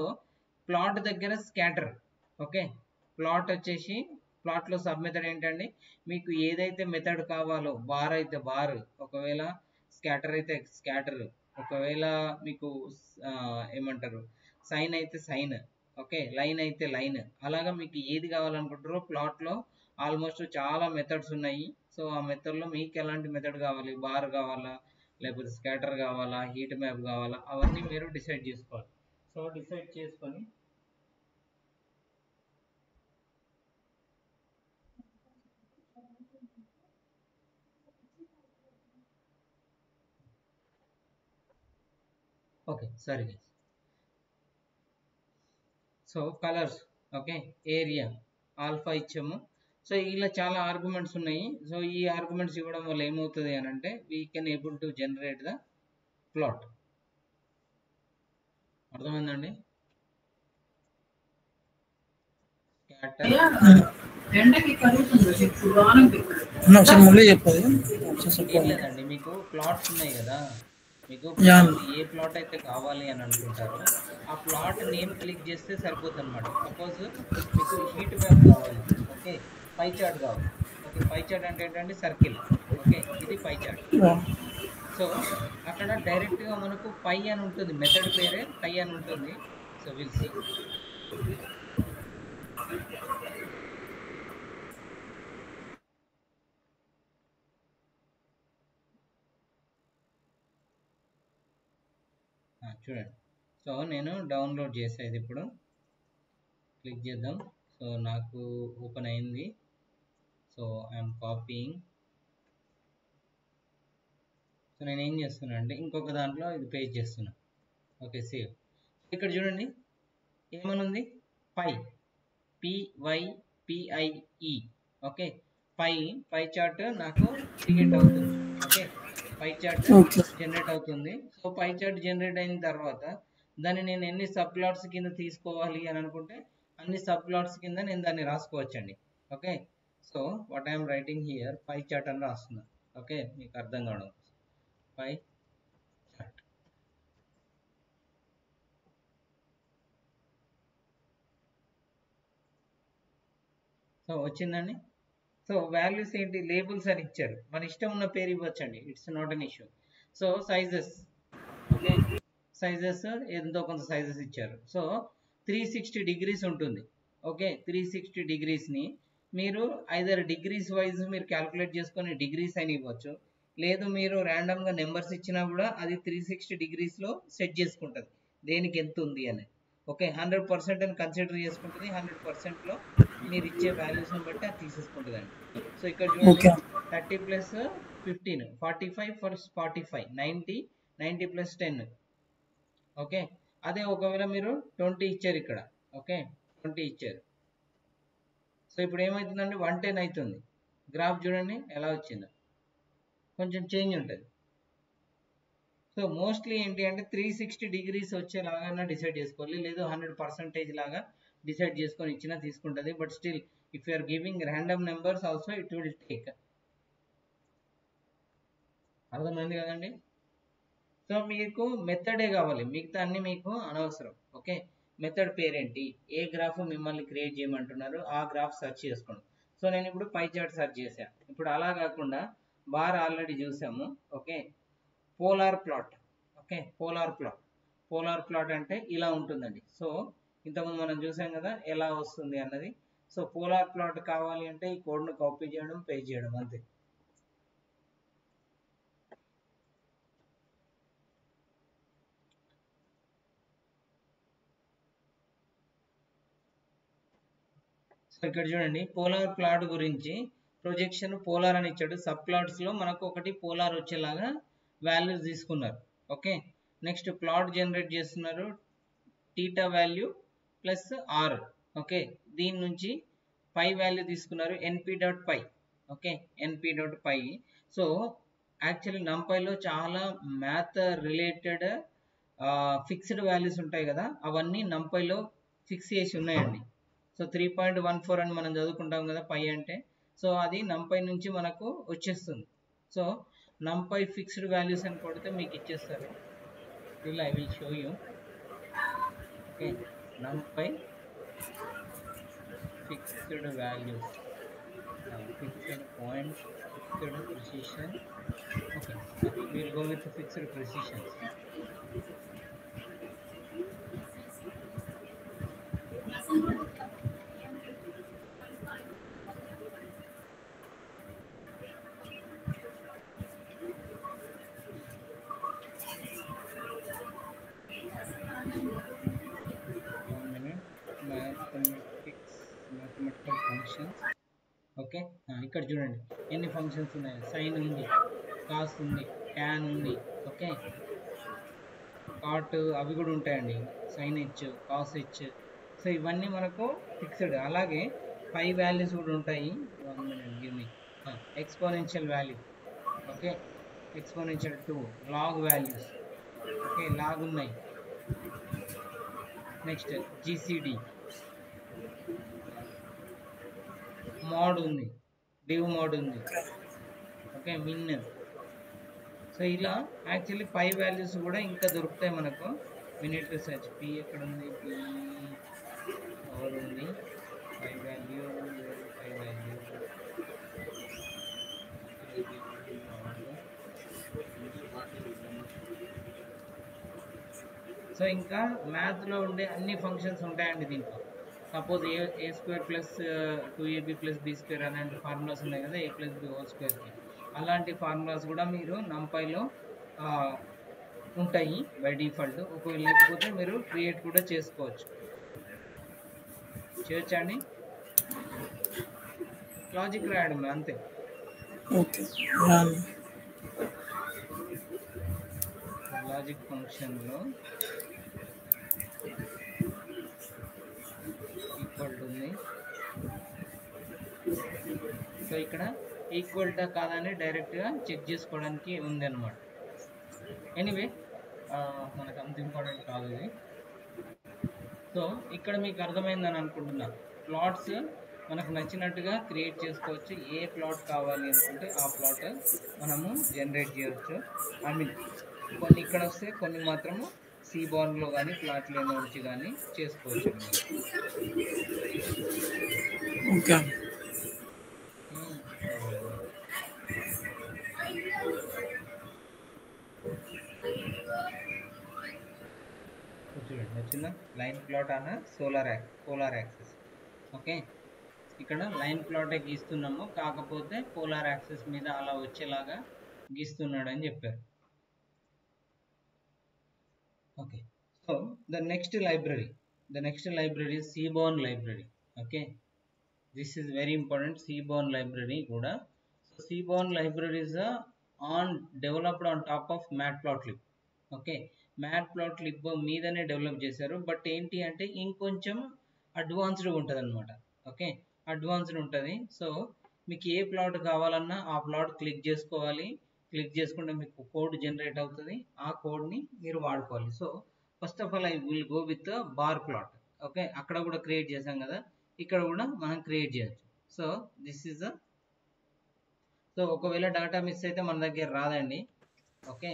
plot దగ్గర స్కాటర్, ఓకే, ప్లాట్ వచ్చేసి ప్లాట్ లో సబ్ మెథడ్ ఏంటండి, మీకు ఏదైతే మెథడ్ కావాలో, బార్ అయితే బార్, ఒకవేళ స్కాటర్ అయితే స్కాటర్, ఒకవేళ మీకు ఏమంటారు సైన్ అయితే సైన్, ఓకే, లైన్ అయితే లైన్, అలాగా మీకు ఏది కావాలనుకుంటారో ప్లాట్ లో ఆల్మోస్ట్ చాలా మెథడ్స్ ఉన్నాయి. సో ఆ మెథడ్ లో మీకు ఎలాంటి మెథడ్ కావాలి, బార్ కావాలా లేకపోతే స్కాటర్ కావాలా, హీట్ మ్యాప్ కావాలా, అవన్నీ మీరు డిసైడ్ చేసుకోవాలి. సో డిసైడ్ చేసుకొని ఓకే సరే so colours, okay, area, alpha ఇచ్చాము. సో ఇలా చాలా ఆర్గ్యుమెంట్స్ ఉన్నాయి. సో ఈ ఆర్గ్యుమెంట్స్ ఇవ్వడం వల్ల ఏమవుతుంది అని అంటే we can able to generate the plot. అర్థమైందండి? స్కాటర్ ఒకసారి మళ్ళీ చెప్పాలి. ఏం లేదండి, మీకు ప్లాట్స్ ఉన్నాయి కదా, మీకు ఏ ప్లాట్ అయితే కావాలి అని అనుకుంటారో ఆ ప్లాట్ నేమ్ క్లిక్ చేస్తే సరిపోతుంది అనమాట. సపోజ్ మీకు హీట్ మ్యాప్ కావాలి, ఓకే, పై చార్ట్ కావాలి. ఓకే, పై చార్ట్ అంటే ఏంటంటే సర్కిల్. ఓకే, ఇది పై చార్ట్. సో అక్కడ డైరెక్ట్గా మనకు పై అని ఉంటుంది, మెథడ్ పేరే పై అని ఉంటుంది. So will see. చూడండి, సో నేను డౌన్లోడ్ చేసేది ఇప్పుడు క్లిక్ చేద్దాం. సో నాకు ఓపెన్ అయింది. So I'm copying. సో నేను ఏం చేస్తున్నా అంటే ఇంకొక దాంట్లో ఇది పేస్ట్ చేస్తున్నా. Okay, save. ఇక్కడ చూడండి ఏమనుంది, పై, PYPIE. ఓకే, పై చార్ట్ నాకు క్రియేట్ అవుతుంది. ఓకే, పై చార్ట్ జనరేట్ అవుతుంది. సో పై చార్ట్ జనరేట్ అయిన తర్వాత దాన్ని నేను ఎన్ని సబ్ ప్లాట్స్ కింద తీసుకోవాలి అని అనుకుంటే అన్ని సబ్ ప్లాట్స్ కింద నేను దాన్ని రాసుకోవచ్చండి. Okay, so what I'm writing here pie chart అని రాస్తున్నా. ఓకే, మీకు అర్థం కావడం పై చార్ట్. సో వచ్చిందండి. సో వాల్యూస్ ఏంటి, లేబుల్స్ అని ఇచ్చారు, మన ఇష్టం ఉన్న పేరు ఇవ్వచ్చండి, it's not an issue. So sizes, okay, sizes ఎంతో కొంత సైజెస్ ఇచ్చారు. సో 360 degrees ఉంటుంది. ఓకే, 360 degreesని మీరు ఐదర్ డిగ్రీస్ వైజ్ మీరు క్యాల్కులేట్ చేసుకొని డిగ్రీస్ అని ఇవ్వచ్చు, లేదు మీరు ర్యాండమ్గా నెంబర్స్ ఇచ్చినా కూడా అది 360 degreesలో సెట్ చేసుకుంటుంది దేనికి ఎంత ఉంది అని. ఓకే, 100% అని కన్సిడర్ చేసుకుంటుంది. 100%లో మీరు ఇచ్చే వాల్యూస్ని బట్టి అది తీసేసుకుంటుందండి. సో ఇక్కడ చూడండి 30 + 15 45 ఫర్ 45 90 90 + 10. ఓకే, అదే ఒకవేళ మీరు 20 ఇచ్చారు ఇక్కడ. ఓకే, 20 ఇచ్చారు. సో ఇప్పుడు ఏమవుతుందండి 110 అవుతుంది. గ్రాఫ్ చూడండి ఎలా వచ్చిందో, కొంచెం చేంజ్ ఉంటుంది. సో మోస్ట్లీ ఏంటి అంటే 360 degrees వచ్చేలాగా డిసైడ్ చేసుకోవాలి, లేదు 100% లాగా డిసైడ్ చేసుకొని ఇచ్చినా తీసుకుంటుంది. But still if you're giving random numbers also it will take. అర్థమైంది కదండి? సో మీకు మెథడే కావాలి, మిగతా అన్ని మీకు అనవసరం. ఓకే, మెథడ్ పేరేంటి, ఏ గ్రాఫ్ మిమ్మల్ని క్రియేట్ చేయమంటున్నారు ఆ గ్రాఫ్ సెర్చ్ చేసుకోండి. సో నేను ఇప్పుడు పై చార్ట్ సెర్చ్ చేశాను. ఇప్పుడు అలా కాకుండా బార్ ఆల్రెడీ చూసాము. Okay, polar plot. Okay, polar plot అంటే ఇలా ఉంటుందండి. సో ఇంతకుముందు మనం చూసాం కదా ఎలా వస్తుంది అన్నది. సో పోలార్ ప్లాట్ కావాలి అంటే ఈ కోడ్ను కాపీ చేయడం, పేస్ట్ చేయడం, అంతే. సో ఇక్కడ చూడండి పోలార్ ప్లాట్ గురించి ప్రొజెక్షన్ పోలార్ అని ఇచ్చాడు. సబ్ ప్లాట్స్ లో మనకు ఒకటి పోలార్ వచ్చేలాగా వాల్యూస్ తీసుకున్నారు. ఓకే, నెక్స్ట్ ప్లాట్ జనరేట్ చేస్తున్నారు, theta value plus R. Okay, దీని నుంచి పై వాల్యూ తీసుకున్నారు, np.py. Okay, np.py. So actually నంపైలో చాలా మ్యాథ్ రిలేటెడ్ ఫిక్స్డ్ వాల్యూస్ ఉంటాయి కదా, అవన్నీ నంపైలో ఫిక్స్ చేసి ఉన్నాయండి. సో 3.14 అని మనం చదువుకుంటాం కదా పై అంటే. సో అది నంపై నుంచి మనకు వచ్చేస్తుంది. సో నంపై ఫిక్స్డ్ వాల్యూస్ అని కొడితే మీకు ఇచ్చేస్తారు. ఇలా I will show you. Okay, numpy fixed values, fixed point, fixed precision. Okay, will go with fixed precisions. Mathematical functions. Okay, ఇక్కడ చూడండి ఎన్ని ఫంక్షన్స్ ఉన్నాయి. సైన్ ఉంది, కాస్ ఉంది, ట్యాన్ ఉంది. ఓకే, కాట్ అవి కూడా ఉంటాయండి, sine H, cos H, so ఇవన్నీ మనకు ఫిక్స్డ్. అలాగే పై వాల్యూస్ కూడా ఉంటాయి. 1 minute give me. Exponential value, okay, exponential 2, log values, okay, log ఉన్నాయి. నెక్స్ట్ జిసిడి మోడ్ ఉంది, డివ్ మోడ్ ఉంది, ఓకే, మిన్. సో ఇలా యాక్చువల్లీ పై వాల్యూస్ కూడా ఇంకా దొరుకుతాయి మనకు. మినిట్ రీసెర్చ్ పి ఎక్కడ ఉంది, పి పవర్ ఉంది, pi value, pi value, so ఇంకా మ్యాథ్లో ఉండే అన్ని ఫంక్షన్స్ ఉంటాయండి దీంట్లో. Suppose a square plus 2ab plus b square అలాంటి ఫార్ములాస్ ఉన్నాయి కదా, ఏ ప్లస్ బి హోల్ స్క్వేర్కి. అలాంటి ఫార్ములాస్ కూడా మీరు నంపైలో ఉంటాయి బై డిఫాల్ట్. ఒకవేళ లేకపోతే మీరు క్రియేట్ కూడా చేసుకోవచ్చు. చేయొచ్చా అండి? లాజిక్ రాయడం అంతే. ఓకే. లాజిక్ ఫంక్షన్లో ఈక్వల్ ఉంది. సో ఇక్కడ ఈక్వల్టా కాదని డైరెక్ట్గా చెక్ చేసుకోవడానికి ఉంది అనమాట. ఎనీవే మనకు అంత ఇంపార్టెంట్ కాదు ఇది. సో ఇక్కడ మీకు అర్థమైందని అనుకుంటున్నా. ప్లాట్స్ మనకు నచ్చినట్టుగా క్రియేట్ చేసుకోవచ్చు. ఏ ప్లాట్ కావాలి అనుకుంటే ఆ ప్లాట్ మనము జనరేట్ చేయవచ్చు. ఐ మీన్ కొన్ని ఇక్కడ వస్తే కొన్ని మాత్రము సీబార్న్లో కానీ ప్లాట్లో నుంచి కానీ చేసుకోవచ్చు. ఓకే. చూడండి వచ్చిందా, లైన్ ప్లాట్ అన్న పోలార్ యాక్సిస్. ఓకే, ఇక్కడ లైన్ ప్లాటే గీస్తున్నాము, కాకపోతే పోలార్ యాక్సిస్ మీద అలా వచ్చేలాగా గీస్తున్నాడు అని చెప్పారు. Okay, so the next library is Seaborn library. Okay, this is very important. Seaborn library kuda. So Seaborn library is developed on top of Matplotlib. Okay, Matplotlib మీదనే develop చేశారు. But ఏంటి అంటే ఇంకొంచెం అడ్వాన్స్డ్ ఉంటుంది అనమాట. ఓకే, అడ్వాన్స్డ్ ఉంటుంది. So మీకు ఏ plot కావాలన్నా ఆ ప్లాట్ క్లిక్ చేసుకోవాలి. క్లిక్ చేసుకుంటే మీకు కోడ్ జనరేట్ అవుతుంది. ఆ కోడ్ని మీరు వాడుకోవాలి. So first of all I will go with bar plot. Okay, అక్కడ కూడా క్రియేట్ చేసాం కదా, ఇక్కడ కూడా మనం క్రియేట్ చేయొచ్చు. సో దిస్ ఈజ్ సో ఒకవేళ డేటా మిస్ అయితే మన దగ్గర రాదండి. ఓకే,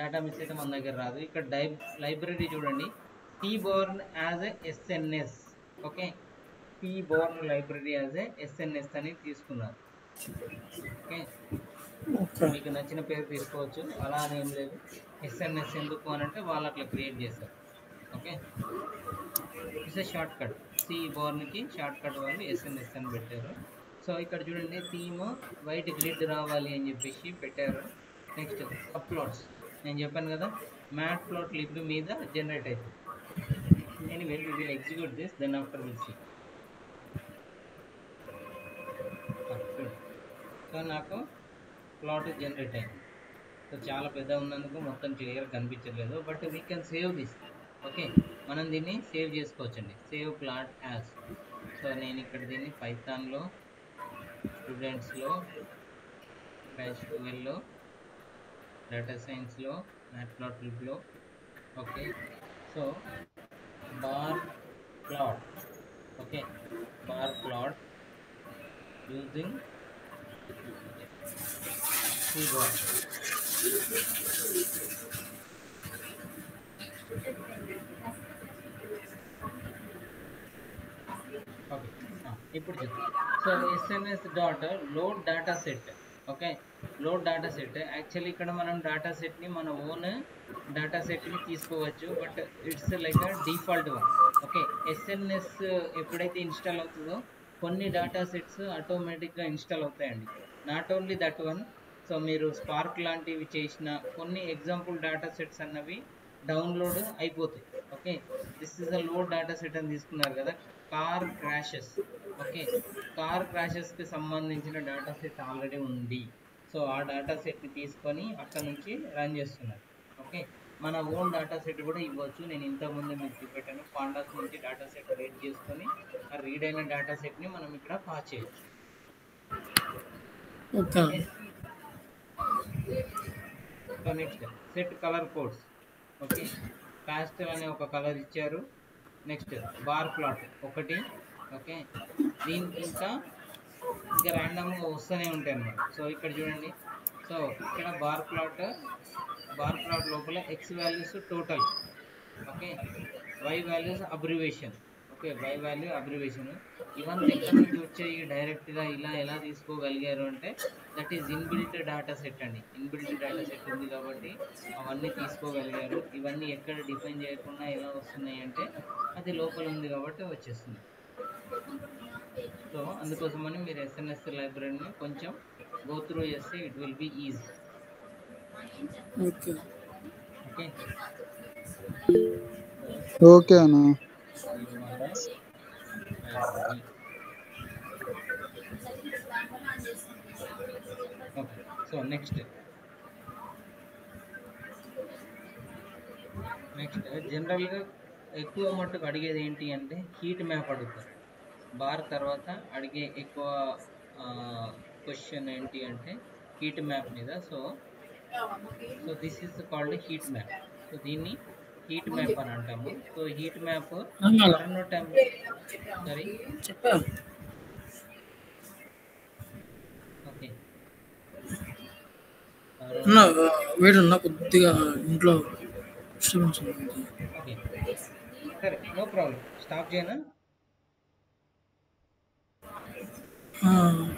డేటా మిస్ అయితే మన దగ్గర రాదు. ఇక్కడ లైబ్రరీ చూడండి, Seaborn as a SNS. Okay, Seaborn library as a SNS అని తీసుకున్నారు. ఓకే, మీకు నచ్చిన పేరు తీసుకోవచ్చు, అలా అని ఏం లేదు. ఎస్ఎన్ఎస్ ఎందుకు అని అంటే వాళ్ళు అట్లా క్రియేట్ చేశారు. Okay, it's a shortcut. Seabornకి షార్ట్ కట్ వాళ్ళు ఎస్ఎన్ఎస్ అని పెట్టారు. సో ఇక్కడ చూడండి, థీమ్ వైట్ గ్రిడ్ రావాలి అని చెప్పేసి పెట్టారు. నెక్స్ట్ సబ్ ప్లాట్స్ నేను చెప్పాను కదా, Matplotlib మీద జనరేట్ అవుతుంది. Anyway we will execute this, then after will see. So నాకు ప్లాట్ జనరేట్ అయింది. సో చాలా పెద్ద ఉన్నందుకు మొత్తం క్లియర్ కనిపించలేదు, but we can save this. Okay, మనం దీన్ని సేవ్ చేసుకోవచ్చండి. Save plot as. సో నేను ఇక్కడ దీన్ని పైథాన్లో, స్టూడెంట్స్లో, -12లో, డేటా సైన్స్లో, మ్యాట్ప్లాట్లిబ్లో. Okay, so bar plot. Okay, bar plot using Seaborn. Okay, ఇప్పుడు చెప్తాను. So SNS dot load data set. Okay, load data set. Actually ఇక్కడ మనం డేటా సెట్ని మన ఓన్ డేటా సెట్ని తీసుకోవచ్చు, but it's like default one. Okay, SNS ఎప్పుడైతే install అవుతుందో కొన్ని డేటా సెట్స్ ఆటోమేటిక్గా ఇన్స్టాల్ అవుతాయండి. Not only that one. So మీరు స్పార్క్ లాంటివి చేసిన కొన్ని ఎగ్జాంపుల్ డేటా సెట్స్ అన్నవి డౌన్లోడ్ అయిపోతాయి. Okay, this is a load data set అని తీసుకున్నారు కదా, కార్ క్రాషెస్. ఓకే, కార్ క్రాషెస్కి సంబంధించిన డేటా సెట్ ఆల్రెడీ ఉంది. సో ఆ డేటా సెట్ని తీసుకొని అక్కడ నుంచి రన్ చేస్తున్నారు. ఓకే, మన ఓన్ డేటా సెట్ కూడా ఇవ్వచ్చు. నేను ఇంతకుముందు మీకు చూపెట్టాను. పాండాస్ నుంచి డేటా సెట్ రీడ్ చేసుకొని ఆ రీడ్ అయిన డేటా సెట్ని మనం ఇక్కడ పాస్ చేయొచ్చు. Okay so next set colour codes. Okay, pastel అనే ఒక కలర్ ఇచ్చారు. నెక్స్ట్ బార్ ప్లాట్ ఒకటి. ఓకే, దీనికి ఇంకా ర్యాండమ్గా వస్తూనే ఉంటాయి అన్నమాట. సో ఇక్కడ చూడండి, సో ఇక్కడ బార్ ప్లాట్ లోపల X values total, okay, Y values abbreviation. Okay, Y value abbreviation ఇవన్నీ ఎక్కడి నుంచి వచ్చాయి డైరెక్ట్గా ఇలా ఎలా తీసుకోగలిగారు అంటే that is inbuilt data set అండి. ఇన్బిల్ట్ డేటా సెట్ ఉంది కాబట్టి అవన్నీ తీసుకోగలిగారు. ఇవన్నీ ఎక్కడ డిఫైన్ చేయకుండా ఎలా వస్తున్నాయి అంటే అది లోపల ఉంది కాబట్టి వచ్చేస్తుంది. సో అందుకోసమని మీరు ఎస్ఎన్ఎస్ లైబ్రరీని కొంచెం గో త్రూ చేస్తే it will be easy. Okay okay okay అన్న. ఓకే, సో నెక్స్ట్ జనరల్గా ఎక్కువ మట్టుకు అడిగేది ఏంటి అంటే హీట్ మ్యాప్ అడుగుతారు. బార్ తర్వాత అడిగే ఎక్కువ క్వశ్చన్ ఏంటి అంటే హీట్ మ్యాప్ మీద. So this is called heat map. So దీన్ని హీట్ మ్యాప్ అని అంటాము. So heat map corona time sorry చెప్పా ఓకే అన్న వేడి అన్న కొద్దిగా ఇంట్లో డిస్టర్బెన్స్ ఉంది. ఓకే సరే, నో ప్రాబ్లం. స్టాప్ చేయనా?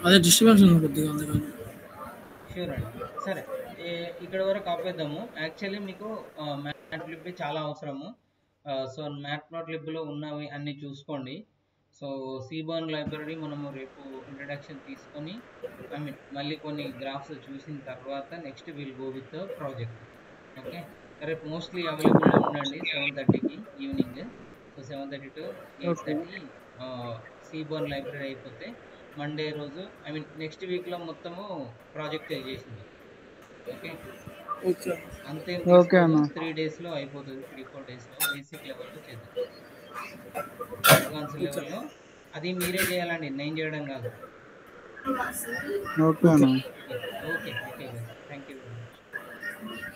అదే డిస్టర్బెన్స్ ఉంది కొద్దిగా అందుకని. షూర్ అండి. సరే, ఇక్కడ వరకు ఆపేద్దాము. యాక్చువల్లీ మీకు మ్యాట్ప్లాట్లిబ్ చాలా అవసరము. సో మ్యాట్ప్లాట్లిబ్లో ఉన్నవి అన్నీ చూసుకోండి. సో సీబర్న్ లైబ్రరీ మనము రేపు ఇంట్రడక్షన్ తీసుకొని మళ్ళీ కొన్ని గ్రాఫ్స్ చూసిన తర్వాత next will go with project. Okay, రేపు మోస్ట్లీ అవైలబుల్లో ఉండండి 7:30కి ఈవినింగ్. సో 7:30 to 8:30 సీబర్న్ లైబ్రరీ అయిపోతే మండే రోజు నెక్స్ట్ వీక్లో మొత్తము ప్రాజెక్ట్ చేసింది. ఓకే అంతే, 3 డేస్లో అయిపోతుంది. 3-4 డేస్లో బేసిక్ లెవెల్లో చేద్దాం. అడ్వాన్స్ లెవెల్లో అది మీరే చేయాలండి, నేను చేయడం కాదు. ఓకే అన్న. Okay thank you very much.